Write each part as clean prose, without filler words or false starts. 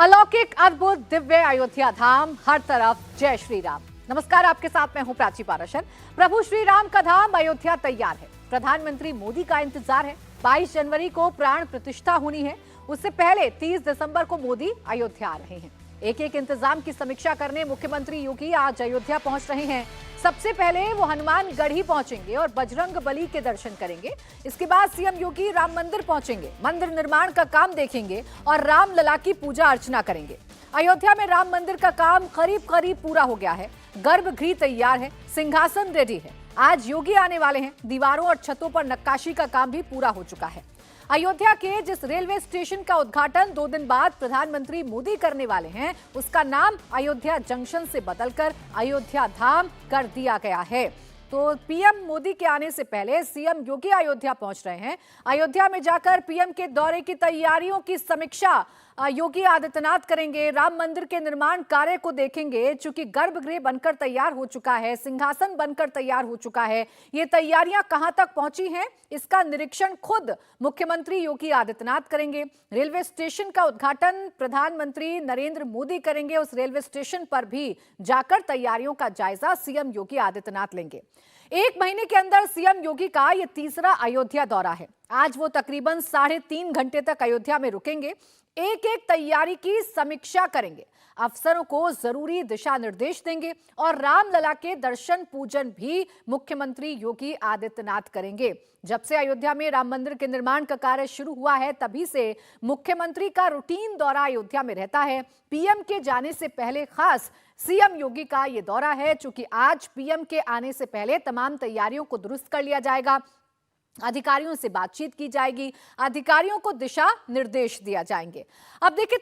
अलौकिक, अद्भुत, दिव्य अयोध्या धाम, हर तरफ जय श्री राम। नमस्कार, आपके साथ मैं हूं प्राची पाराशर। प्रभु श्री राम का धाम अयोध्या तैयार है। प्रधानमंत्री मोदी का इंतजार है। 22 जनवरी को प्राण प्रतिष्ठा होनी है। उससे पहले 30 दिसंबर को मोदी अयोध्या आ रहे हैं। एक एक इंतजाम की समीक्षा करने मुख्यमंत्री योगी आज अयोध्या पहुंच रहे हैं। सबसे पहले वो हनुमानगढ़ी पहुंचेंगे और बजरंग बली के दर्शन करेंगे। इसके बाद सीएम योगी राम मंदिर पहुंचेंगे, मंदिर निर्माण का काम देखेंगे और राम लला की पूजा अर्चना करेंगे। अयोध्या में राम मंदिर का काम करीब करीब पूरा हो गया है। गर्भगृह तैयार है, सिंहासन रेडी है। आज योगी आने वाले हैं। दीवारों और छतों पर नक्काशी का काम भी पूरा हो चुका है। अयोध्या के जिस रेलवे स्टेशन का उद्घाटन 2 दिन बाद प्रधानमंत्री मोदी करने वाले हैं, उसका नाम अयोध्या जंक्शन से बदलकर अयोध्या धाम कर दिया गया है। तो पीएम मोदी के आने से पहले सीएम योगी अयोध्या पहुंच रहे हैं। अयोध्या में जाकर पीएम के दौरे की तैयारियों की समीक्षा योगी आदित्यनाथ करेंगे। राम मंदिर के निर्माण कार्य को देखेंगे। चूंकि गर्भगृह बनकर तैयार हो चुका है, सिंहासन बनकर तैयार हो चुका है, ये तैयारियां कहां तक पहुंची हैं, इसका निरीक्षण खुद मुख्यमंत्री योगी आदित्यनाथ करेंगे। रेलवे स्टेशन का उद्घाटन प्रधानमंत्री नरेंद्र मोदी करेंगे। उस रेलवे स्टेशन पर भी जाकर तैयारियों का जायजा सीएम योगी आदित्यनाथ लेंगे। 1 महीने के अंदर सीएम योगी का यह तीसरा अयोध्या दौरा है। आज वो तकरीबन 3.5 घंटे तक अयोध्या में रुकेंगे। एक एक तैयारी की समीक्षा करेंगे, अफसरों को जरूरी दिशा निर्देश देंगे और रामलला के दर्शन पूजन भी मुख्यमंत्री योगी आदित्यनाथ करेंगे। जब से अयोध्या में राम मंदिर के निर्माण का कार्य शुरू हुआ है, तभी से मुख्यमंत्री का रूटीन दौरा अयोध्या में रहता है। पीएम के जाने से पहले खास सीएम योगी का यह दौरा है। चूंकि आज पीएम के आने से पहले तमाम तैयारियों को दुरुस्त कर लिया जाएगा, अधिकारियों से बातचीत की जाएगी, अधिकारियों को दिशा निर्देश दिया जाएंगे। अब देखिए,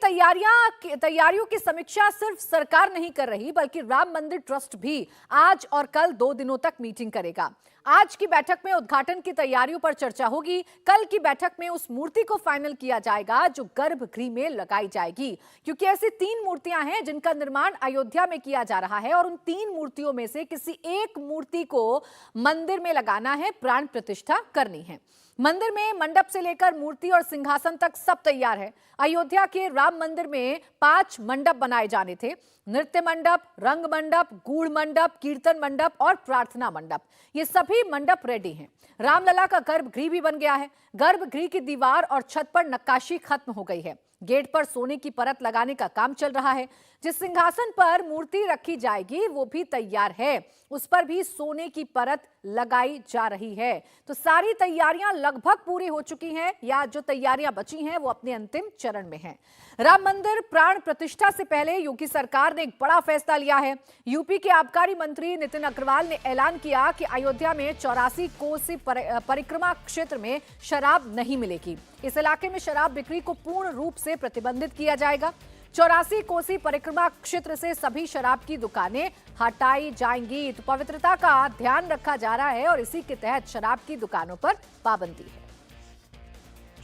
तैयारियों की समीक्षा सिर्फ सरकार नहीं कर रही, बल्कि राम मंदिर ट्रस्ट भी आज और कल 2 दिनों तक मीटिंग करेगा। आज की बैठक में उद्घाटन की तैयारियों पर चर्चा होगी। कल की बैठक में उस मूर्ति को फाइनल किया जाएगा जो गर्भगृह में लगाई जाएगी, क्योंकि ऐसी 3 मूर्तियां हैं जिनका निर्माण अयोध्या में किया जा रहा है और उन 3 मूर्तियों में से किसी एक मूर्ति को मंदिर में लगाना है, प्राण प्रतिष्ठा करनी है। मंदिर में मंडप से लेकर मूर्ति और सिंहासन तक सब तैयार है। अयोध्या के राम मंदिर में 5 मंडप बनाए जाने थे। नृत्य मंडप, रंग मंडप, गूढ़ मंडप, कीर्तन मंडप और प्रार्थना मंडप, ये सभी मंडप रेडी हैं। रामलला का गर्भगृह भी बन गया है। गर्भगृह की दीवार और छत पर नक्काशी खत्म हो गई है। गेट पर सोने की परत लगाने का काम चल रहा है। जिस सिंहासन पर मूर्ति रखी जाएगी वो भी तैयार है, उस पर भी सोने की परत लगाई जा रही है। तो सारी तैयारियां लगभग पूरी हो चुकी हैं, या जो तैयारियां बची हैं वो अपने अंतिम चरण में हैं। राम मंदिर प्राण प्रतिष्ठा से पहले योगी सरकार ने एक बड़ा फैसला लिया है। यूपी के आबकारी मंत्री नितिन अग्रवाल ने ऐलान किया कि अयोध्या में 84 कोसी परिक्रमा क्षेत्र में शराब नहीं मिलेगी। इस इलाके में शराब बिक्री को पूर्ण रूप से प्रतिबंधित किया जाएगा। 84 कोसी परिक्रमा क्षेत्र से सभी शराब की दुकानें हटाई जाएंगी। तो पवित्रता का ध्यान रखा जा रहा है और इसी के तहत शराब की दुकानों पर पाबंदी है।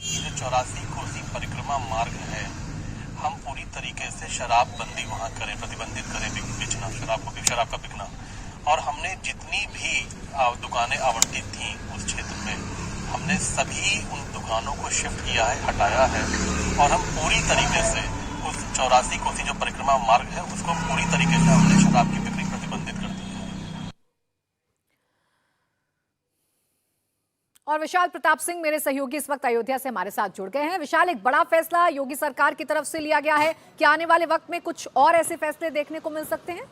जो 84 कोसी परिक्रमा मार्ग है, हम पूरी तरीके से शराब बंदी वहाँ करें, प्रतिबंधित करें बेचना, शराब का बिकना। और हमने जितनी भी दुकानें आवंटित थी उस क्षेत्र में, हमने सभी उन दुकानों को शिफ्ट किया है, हटाया है और हम पूरी तरीके से उस 84 कोसी जो परिक्रमा मार्ग है उसको पूरी तरीके से हमने शराब की बिक्री प्रतिबंधित कर दी है। और विशाल प्रताप सिंह मेरे सहयोगी इस वक्त अयोध्या से हमारे साथ जुड़ गए हैं। विशाल, एक बड़ा फैसला योगी सरकार की तरफ से लिया गया है। क्या आने वाले वक्त में कुछ और ऐसे फैसले देखने को मिल सकते हैं?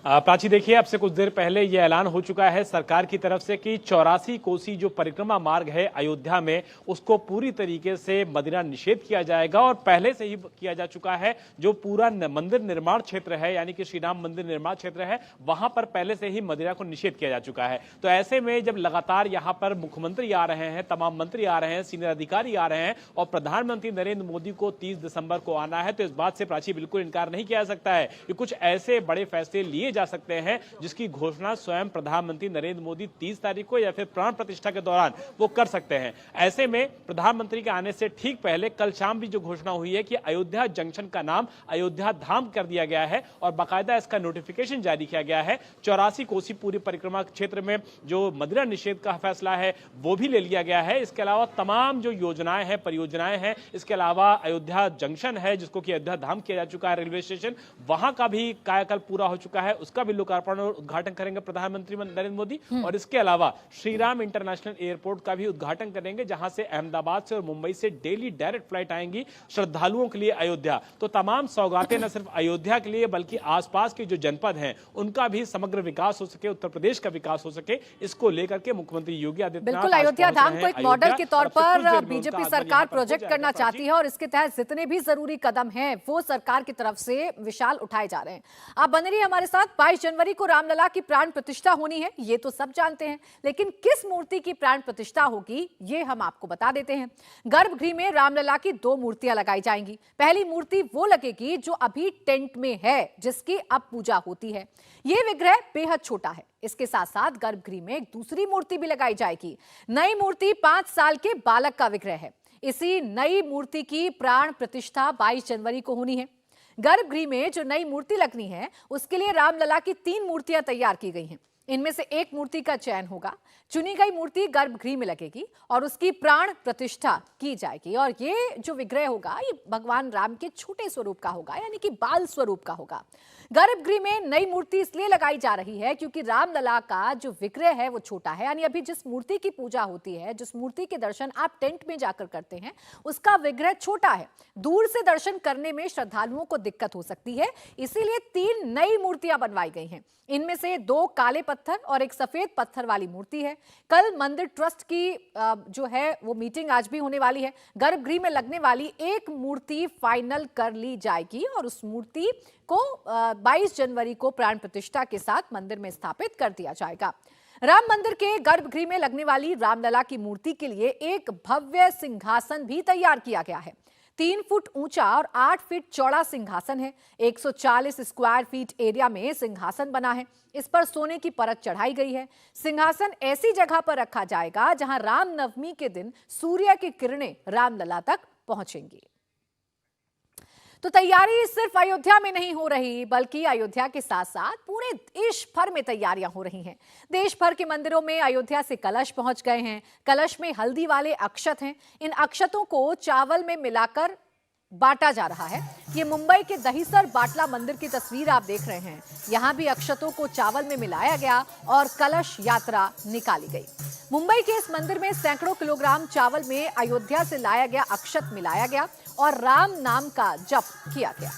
प्राची, देखिए, अब से कुछ देर पहले यह ऐलान हो चुका है सरकार की तरफ से कि 84 कोसी जो परिक्रमा मार्ग है अयोध्या में, उसको पूरी तरीके से मदिरा निषेध किया जाएगा। और पहले से ही किया जा चुका है। जो पूरा मंदिर निर्माण क्षेत्र है, यानी कि श्री राम मंदिर निर्माण क्षेत्र है, वहां पर पहले से ही मदिरा को निषेध किया जा चुका है। तो ऐसे में जब लगातार यहां पर मुख्यमंत्री आ रहे हैं, तमाम मंत्री आ रहे हैं, सीनियर अधिकारी आ रहे हैं और प्रधानमंत्री नरेंद्र मोदी को 30 दिसंबर को आना है, तो इस बात से प्राची बिल्कुल इनकार नहीं किया जा सकता है कि कुछ ऐसे बड़े फैसले लिए जा सकते हैं, जिसकी घोषणा स्वयं प्रधानमंत्री नरेंद्र मोदी 30 तारीख को या फिर प्राण प्रतिष्ठा के दौरान वो कर सकते हैं। ऐसे में प्रधानमंत्री के आने से ठीक पहले कल शाम भी जो घोषणा हुई है कि अयोध्या जंक्शन का नाम अयोध्या धाम कर दिया गया है और बाकायदा इसका नोटिफिकेशन जारी किया गया है। 84 कोसी पूरी परिक्रमा क्षेत्र में जो मदिरा निषेध का फैसला है वो भी ले लिया गया है। इसके अलावा तमाम जो योजनाएं हैं, परियोजनाएं हैं, इसके अलावा अयोध्या जंक्शन है जिसको कि अयोध्या धाम किया जा चुका है, रेलवे स्टेशन, वहां का भी कायाकल्प पूरा हो चुका है, उसका भी लोकार्पण और उद्घाटन करेंगे प्रधानमंत्री नरेंद्र मोदी। और इसके अलावा श्रीराम इंटरनेशनल एयरपोर्ट का भी उद्घाटन करेंगे, जहां से अहमदाबाद से और मुंबई से डेली डायरेक्ट फ्लाइट आएंगी श्रद्धालुओं के लिए अयोध्या। तो तमाम सौगातें न सिर्फ अयोध्या के लिए बल्कि आसपास के जो जनपद हैं उनका भी समग्र विकास हो सके, उत्तर प्रदेश का विकास हो सके, इसको लेकर के मुख्यमंत्री योगी आदित्यनाथ बिल्कुल अयोध्या धाम को एक मॉडल के तौर पर बीजेपी सरकार प्रोजेक्ट करना चाहती है और इसके तहत जितने भी जरूरी कदम हैं वो सरकार की तरफ से विशाल उठाए जा रहे हैं। आप बने रहिए हमारे साथ। 22 जनवरी को रामलला की प्राण प्रतिष्ठा होनी है, ये तो सब जानते हैं, लेकिन किस मूर्ति की प्राण प्रतिष्ठा होगी ये हम आपको बता देते हैं। गर्भगृह में रामलला की 2 मूर्तियां लगाई जाएंगी। पहली मूर्ति वो लगेगी जो अभी टेंट में है, जिसकी अब पूजा होती है। यह विग्रह बेहद छोटा है। इसके साथ साथ गर्भगृह में एक दूसरी मूर्ति भी लगाई जाएगी। नई मूर्ति 5 साल के बालक का विग्रह है। इसी नई मूर्ति की प्राण प्रतिष्ठा 22 जनवरी को होनी है। गर्भगृह में जो नई मूर्ति लगनी है उसके लिए रामलला की 3 मूर्तियां तैयार की गई हैं। इनमें से एक मूर्ति का चयन होगा। चुनी गई मूर्ति गर्भगृह में लगेगी और उसकी प्राण प्रतिष्ठा की जाएगी। और ये जो विग्रह होगा ये भगवान राम के छोटे स्वरूप का होगा, यानी कि बाल स्वरूप का होगा। गर्भगृह में नई मूर्ति इसलिए लगाई जा रही है क्योंकि रामलला का जो विग्रह है वो छोटा है, यानी अभी जिस मूर्ति की पूजा होती है, जिस मूर्ति के दर्शन आप टेंट में जाकर करते हैं, उसका विग्रह छोटा है। दूर से दर्शन करने में श्रद्धालुओं को दिक्कत हो सकती है, इसीलिए 3 नई मूर्तियां बनवाई गई हैं। इनमें से 2 काले पत्थर और एक सफेद पत्थर वाली मूर्ति है। कल मंदिर ट्रस्ट की जो है वो मीटिंग आज भी होने वाली है। गर्भगृह में लगने वाली एक मूर्ति फाइनल कर ली जाएगी और उस मूर्ति को 22 जनवरी को प्राण प्रतिष्ठा के साथ मंदिर में स्थापित कर दिया जाएगा। राम मंदिर के गर्भगृह में लगने वाली रामलला की मूर्ति के लिए एक भव्य सिंहासन भी तैयार किया गया है। 3 फुट ऊंचा और 8 फीट चौड़ा सिंहासन है। 140 स्क्वायर फीट एरिया में सिंहासन बना है। इस पर सोने की परत चढ़ाई गई है। सिंहासन ऐसी जगह पर रखा जाएगा जहां रामनवमी के दिन सूर्य की किरणें रामलला तक पहुंचेंगी। तो तैयारी सिर्फ अयोध्या में नहीं हो रही, बल्कि अयोध्या के साथ साथ पूरे देश भर में तैयारियां हो रही हैं। देश भर के मंदिरों में अयोध्या से कलश पहुंच गए हैं। कलश में हल्दी वाले अक्षत हैं। इन अक्षतों को चावल में मिलाकर बांटा जा रहा है। ये मुंबई के दहीसर बाटला मंदिर की तस्वीर आप देख रहे हैं। यहां भी अक्षतों को चावल में मिलाया गया और कलश यात्रा निकाली गई। मुंबई के इस मंदिर में सैकड़ों किलोग्राम चावल में अयोध्या से लाया गया अक्षत मिलाया गया और राम नाम का जप किया गया।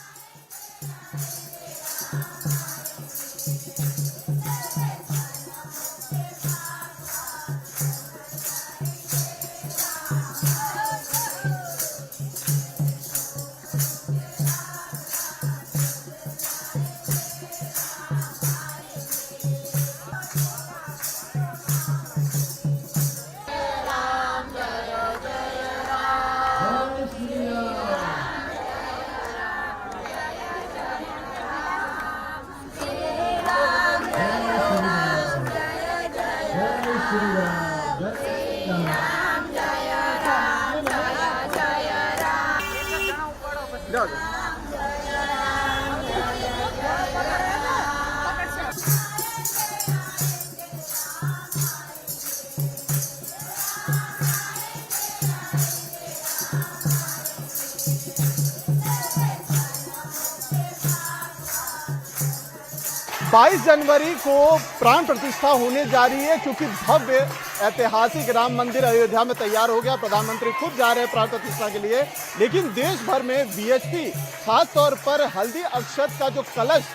बाईस जनवरी को प्राण प्रतिष्ठा होने जा रही है, क्योंकि भव्य ऐतिहासिक राम मंदिर अयोध्या में तैयार हो गया। प्रधानमंत्री खुद जा रहे हैं प्राण प्रतिष्ठा के लिए, लेकिन देश भर में बीएचपी खास तौर पर हल्दी अक्षत का जो कलश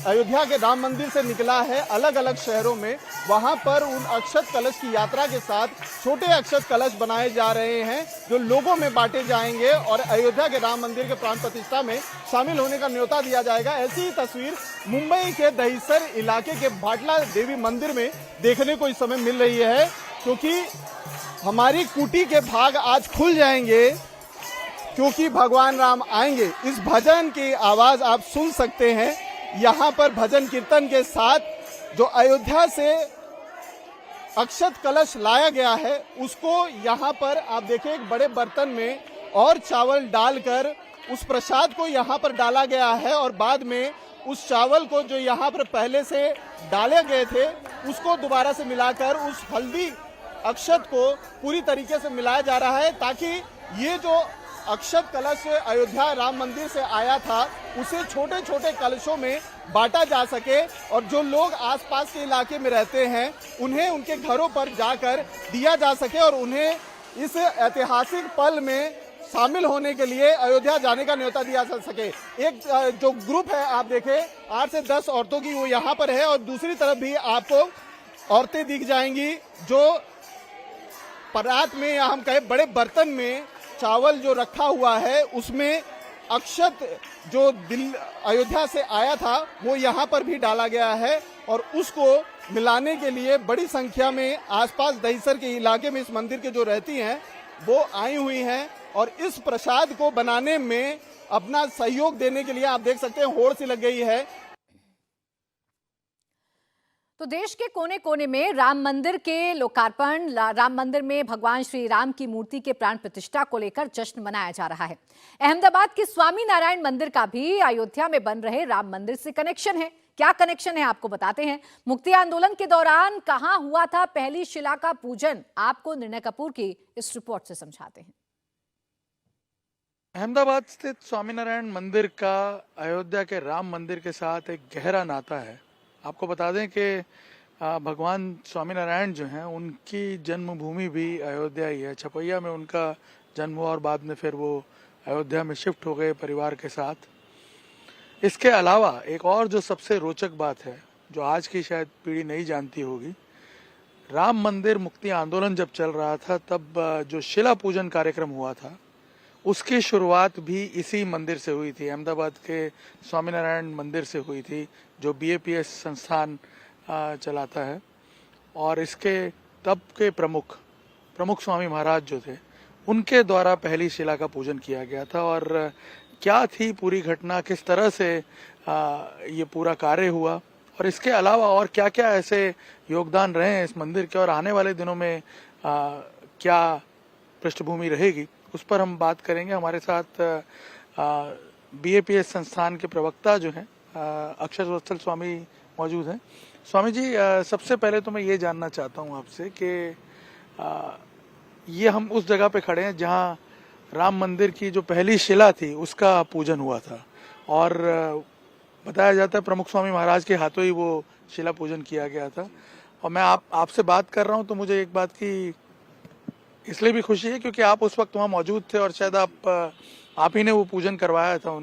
अयोध्या के राम मंदिर से निकला है अलग अलग शहरों में, वहां पर उन अक्षत कलश की यात्रा के साथ छोटे अक्षत कलश बनाए जा रहे हैं जो लोगों में बांटे जाएंगे और अयोध्या के राम मंदिर के प्राण प्रतिष्ठा में शामिल होने का न्योता दिया जाएगा। ऐसी ही तस्वीर मुंबई के दहीसर इलाके के बाटला देवी मंदिर में देखने को इस समय मिल रही है, क्योंकि हमारी कुटी के भाग आज खुल जाएंगे क्योंकि भगवान राम आएंगे। इस भजन की आवाज आप सुन सकते हैं। यहाँ पर भजन कीर्तन के साथ जो अयोध्या से अक्षत कलश लाया गया है उसको यहाँ पर आप देखिए एक बड़े बर्तन में और चावल डालकर उस प्रसाद को यहाँ पर डाला गया है और बाद में उस चावल को जो यहाँ पर पहले से डाले गए थे उसको दोबारा से मिलाकर उस हल्दी अक्षत को पूरी तरीके से मिलाया जा रहा है ताकि ये जो अक्षत कलश अयोध्या राम मंदिर से आया था उसे छोटे छोटे कलशों में बांटा जा सके और जो लोग आसपास के इलाके में रहते हैं उन्हें उनके घरों पर जाकर दिया जा सके और उन्हें इस ऐतिहासिक पल में शामिल होने के लिए अयोध्या जाने का न्योता दिया जा सके। एक जो ग्रुप है आप देखें 8 से 10 औरतों की वो यहाँ पर है और दूसरी तरफ भी आपको औरतें दिख जाएंगी जो परात में या हम कहें बड़े बर्तन में चावल जो रखा हुआ है उसमें अक्षत जो अयोध्या से आया था वो यहाँ पर भी डाला गया है और उसको मिलाने के लिए बड़ी संख्या में आसपास दहीसर के इलाके में इस मंदिर के जो रहती हैं वो आई हुई हैं और इस प्रसाद को बनाने में अपना सहयोग देने के लिए आप देख सकते हैं होड़ सी लग गई है। तो देश के कोने कोने में राम मंदिर के लोकार्पण, राम मंदिर में भगवान श्री राम की मूर्ति के प्राण प्रतिष्ठा को लेकर जश्न मनाया जा रहा है। अहमदाबाद के स्वामी नारायण मंदिर का भी अयोध्या में बन रहे राम मंदिर से कनेक्शन है। क्या कनेक्शन है आपको बताते हैं। मुक्ति आंदोलन के दौरान कहां हुआ था पहली शिला का पूजन, आपको निर्णय कपूर की इस रिपोर्ट से समझाते हैं। अहमदाबाद स्थित स्वामीनारायण मंदिर का अयोध्या के राम मंदिर के साथ एक गहरा नाता है। आपको बता दें कि भगवान स्वामीनारायण जो हैं उनकी जन्मभूमि भी अयोध्या ही है। छपैया में उनका जन्म हुआ और बाद में फिर वो अयोध्या में शिफ्ट हो गए परिवार के साथ। इसके अलावा एक और जो सबसे रोचक बात है जो आज की शायद पीढ़ी नहीं जानती होगी, राम मंदिर मुक्ति आंदोलन जब चल रहा था तब जो शिला पूजन कार्यक्रम हुआ था उसकी शुरुआत भी इसी मंदिर से हुई थी, अहमदाबाद के स्वामीनारायण मंदिर से हुई थी जो BAPS संस्थान चलाता है। और इसके तब के प्रमुख स्वामी महाराज जो थे उनके द्वारा पहली शिला का पूजन किया गया था। और क्या थी पूरी घटना, किस तरह से ये पूरा कार्य हुआ और इसके अलावा और क्या क्या ऐसे योगदान रहे हैं इस मंदिर के और आने वाले दिनों में क्या पृष्ठभूमि रहेगी, उस पर हम बात करेंगे। हमारे साथ BAPS संस्थान के प्रवक्ता जो हैं अक्षर वत्सल स्वामी मौजूद हैं। स्वामी जी, सबसे पहले तो मैं ये जानना चाहता हूँ आपसे कि ये हम उस जगह पे खड़े हैं जहाँ राम मंदिर की जो पहली शिला थी उसका पूजन हुआ था और बताया जाता है प्रमुख स्वामी महाराज के हाथों ही वो शिला पूजन किया गया था। और मैं आपसे बात कर रहा हूँ तो मुझे एक बात की इसलिए भी खुशी है क्योंकि आप उस वक्त वहाँ मौजूद थे और शायद आप ही ने वो पूजन करवाया था,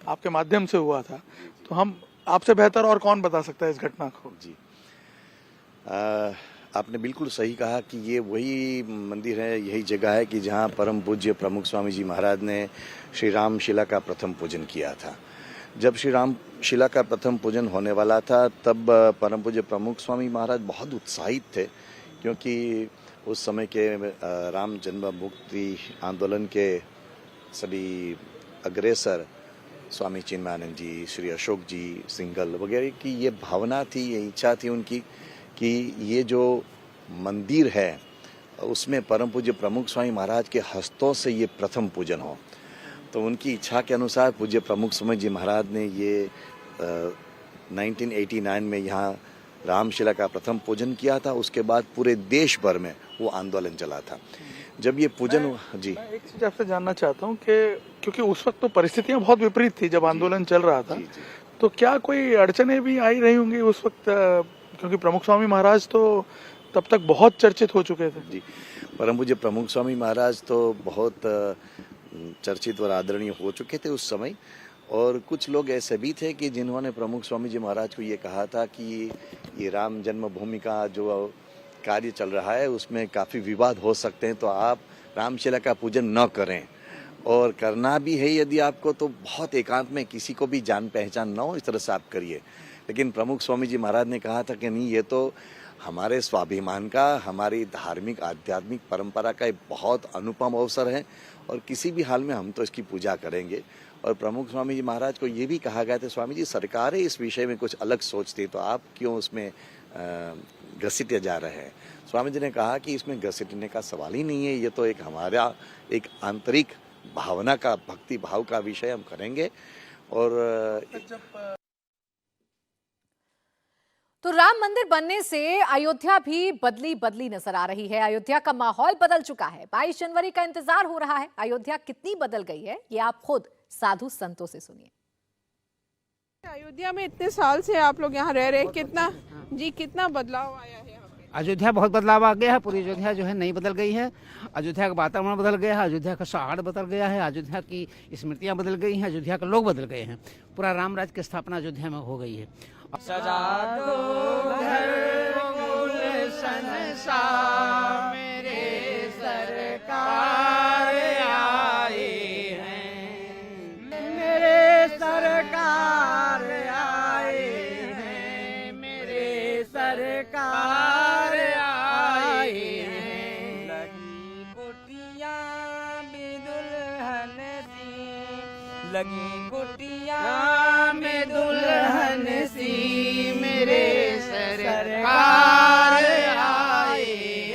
आपके माध्यम से हुआ था। तो हम आपसे बेहतर और कौन बता सकता है इस घटना को। जी, आपने बिल्कुल सही कहा कि ये वही मंदिर है, यही जगह है कि जहाँ परम पूज्य प्रमुख स्वामी जी महाराज ने श्री राम शिला का प्रथम पूजन किया था। जब श्री राम शिला का प्रथम पूजन होने वाला था तब परम पूज्य प्रमुख स्वामी महाराज बहुत उत्साहित थे क्योंकि उस समय के राम जन्म मुक्ति आंदोलन के सभी अग्रेसर स्वामी चिन्मयानंद जी, श्री अशोक जी सिंघल वगैरह की ये भावना थी, ये इच्छा थी उनकी कि ये जो मंदिर है उसमें परम पूज्य प्रमुख स्वामी महाराज के हस्तों से ये प्रथम पूजन हो। तो उनकी इच्छा के अनुसार पूज्य प्रमुख स्वामी जी महाराज ने ये 1989 में यहाँ रामशिला का प्रथम पूजन किया था। उसके बाद पूरे देश भर में वो आंदोलन चला था। जब ये पूजन जी, मैं एक चीज आपसे जानना चाहता हूँ कि क्योंकि उस वक्त तो परिस्थितियां बहुत विपरीत थी जब आंदोलन चल रहा था, तो क्या कोई अड़चने भी आई रही होंगी उस वक्त, क्योंकि प्रमुख स्वामी महाराज तो तब तक बहुत चर्चित हो चुके थे। जी, परम पूज्य प्रमुख स्वामी महाराज तो बहुत चर्चित और आदरणीय हो चुके थे उस समय। और कुछ लोग ऐसे भी थे कि जिन्होंने प्रमुख स्वामी जी महाराज को ये कहा था कि ये राम जन्मभूमि का जो कार्य चल रहा है उसमें काफ़ी विवाद हो सकते हैं, तो आप रामशिला का पूजन न करें, और करना भी है यदि आपको तो बहुत एकांत में, किसी को भी जान पहचान न हो इस तरह से आप करिए। लेकिन प्रमुख स्वामी जी महाराज ने कहा था कि नहीं, ये तो हमारे स्वाभिमान का, हमारी धार्मिक आध्यात्मिक परंपरा का एक बहुत अनुपम अवसर है और किसी भी हाल में हम तो इसकी पूजा करेंगे। और प्रमुख स्वामी जी महाराज को ये भी कहा गया था, स्वामी जी सरकारें इस विषय में कुछ अलग सोचती तो आप क्यों उसमें घसीटे जा रहे हैं। स्वामी जी ने कहा कि इसमें घसीटने का सवाल ही नहीं है, ये तो एक हमारा एक आंतरिक भावना का, भक्ति भाव का विषय हम करेंगे। और तो राम मंदिर बनने से अयोध्या भी बदली बदली नजर आ रही है। अयोध्या का माहौल बदल चुका है। 22 जनवरी का इंतजार हो रहा है। अयोध्या कितनी बदल गई है ये आप खुद साधु संतों से सुनिए। अयोध्या में इतने साल से आप लोग यहाँ रह रहे हैं, कितना बदलाव आया है यहाँ पे? अयोध्या बहुत बदलाव आ गया है। पूरी अयोध्या जो है नई बदल गई है। अयोध्या का वातावरण बदल गया है, अयोध्या का सौहार्द बदल गया है, अयोध्या की स्मृतियाँ बदल गई हैं, अयोध्या के लोग बदल गए हैं। पूरा राम राज्य की स्थापना अयोध्या में हो गई है। सजा दो धर्मकुल संसार, मेरे सरकार आए हैं, मेरे सरकार आए हैं, मेरे सरकार आए हैं। लगी कुटिया में दुल्हन सी, लगी कुटिया में दुल्हन सी, मेरे सरकार आए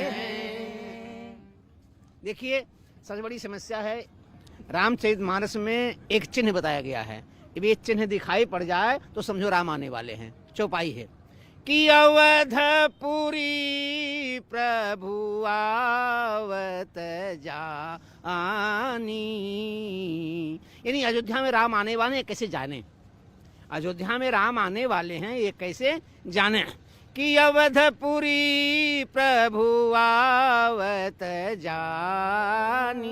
हैं। देखिए, सबसे बड़ी समस्या है रामचरितमानस में एक चिन्ह बताया गया है। जब ये चिन्ह दिखाई पड़ जाए तो समझो राम आने वाले हैं। चौपाई है कि अवधपुरी प्रभु आवत जानी, यानी अयोध्या में राम आने वाले हैं, कैसे जाने। अयोध्या में राम आने वाले हैं ये कैसे जाने कि अवधपुरी प्रभु आवत जानी।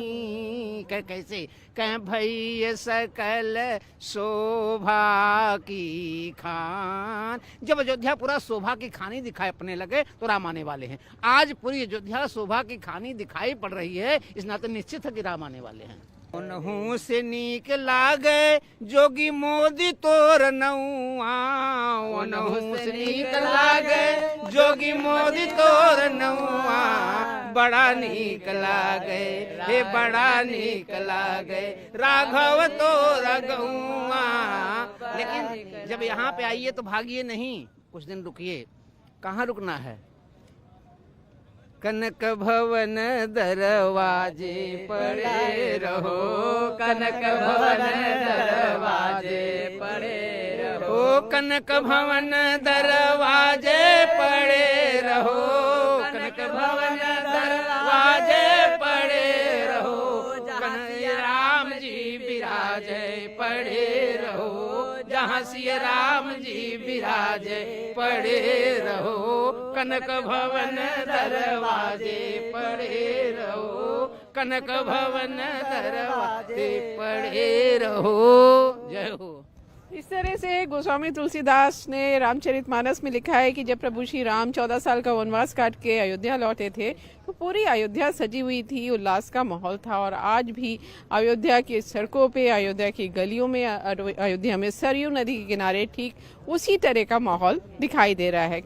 कैसे कह भैया सकल शोभा की खान। जब अयोध्या पूरा शोभा की खानी दिखाई पड़ने लगे तो राम आने वाले हैं। आज पूरी अयोध्या शोभा की खानी दिखाई पड़ रही है, इस नाते निश्चित है कि राम आने वाले हैं। उन्हों से नीक लागे जोगी मोदी तोर नौआ, उन्हों से नीक लागे जोगी मोदी तोर नौआ, बड़ा नीक लागे हे बड़ा नीक लागे राघव तोर गौआ। लेकिन जब यहाँ पे आइए तो भागिए नहीं, कुछ दिन रुकिए। कहाँ रुकना है? कनक भवन दरवाजे पड़े रहो, कनक भवन दरवाजे पड़े रहो, कनक भवन दरवाजे पड़े रहो, कनक भवन दरवाजे पड़े रहो, जहाँ राम जी विराजे पड़े रहो, जहाँ सिया राम जी विराजे पड़े रहो, कनक भवन दरवाजे पड़े रहो, कनक भवन दरवाजे पड़े रहो। जय हो। इस तरह से गोस्वामी तुलसीदास ने रामचरितमानस में लिखा है कि जब प्रभु श्री राम 14 साल का वनवास काट के अयोध्या लौटे थे तो पूरी अयोध्या सजी हुई थी, उल्लास का माहौल था। और आज भी अयोध्या की सड़कों पे, अयोध्या की गलियों में, अयोध्या में सरयू नदी के किनारे ठीक उसी तरह का माहौल दिखाई दे रहा है।